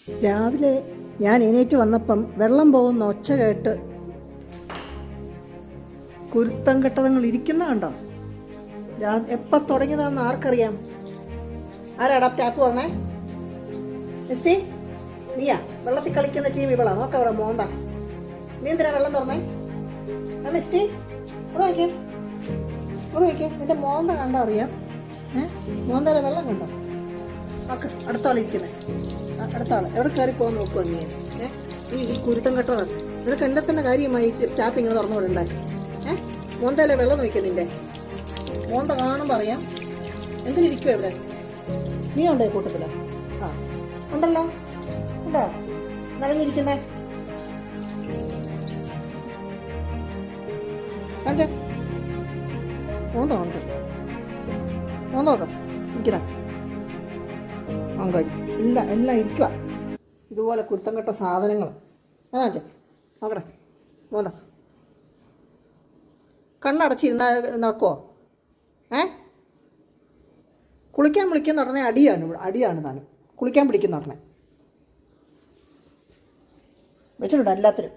രാവിലെ ഞാൻ എണീറ്റ് വന്നപ്പം വെള്ളം പോകുന്ന ഒച്ച കേട്ട് കുരുത്തം കെട്ടതങ്ങൾ ഇരിക്കുന്ന കണ്ടോ? എപ്പം തുടങ്ങിയതാണെന്ന് ആർക്കറിയാം? ആരാടാ ടാപ്പ് വന്നേ? മിസ്റ്റി, നീയാ വെള്ളത്തിൽ കളിക്കുന്ന ടീം ഇവളാ? നോക്കവിടെ മോന്ത. നീ എന്തിനാ വെള്ളം തുറന്നേ? മിസ്റ്റി, അത് നോക്കിയേ, അത് നോക്കിയേ, നിന്റെ മോന്ത കണ്ടോ അറിയാം? മോന്തയിലെ വെള്ളം കണ്ടോ? നോക്ക്, അടുത്താളിരിക്കുന്നേ, അടുത്താള് എവിടെ കയറി പോകാൻ നോക്കുക നീ? ഈ കുരുത്തം കെട്ടത് നിനക്ക് എൻ്റെ തന്നെ കാര്യമായി ടാപ്പ് ഇങ്ങനെ തുറന്നുകൂടെ ഉണ്ടാക്കി? മോന്തയിലെ വെള്ളം നോക്കിയ നിന്റെ മോന്ത കാണുമ്പോൾ അറിയാം. എന്തിനിരിക്കുമോ ഇവിടെ? നീ ഉണ്ടോ കൂട്ടത്തില്? ആ ഉണ്ടല്ലോ, ഉണ്ടോ നനഞ്ഞിരിക്കുന്നേ? കാണിച്ചേ മോന്ത കാണിച്ചോ, മോന്ത നോക്കാം ഇരിക്കുന്ന കാര്യം ഇല്ല, എല്ലാം ഇരിക്കുക ഇതുപോലെ കുരുത്തം കെട്ട സാധനങ്ങൾ. കാണിച്ചേ നോക്കട്ടെ മോന്ത. കണ്ണടച്ചിരുന്ന നടക്കുമോ? കുളിക്കാൻ വിളിക്കുന്ന ഉടനെ അടിയാണ്, അടിയാണ് താനും. കുളിക്കാൻ പിടിക്കുന്ന ഉടനെ വെച്ചിട്ടുണ്ട് എല്ലാത്തിനും.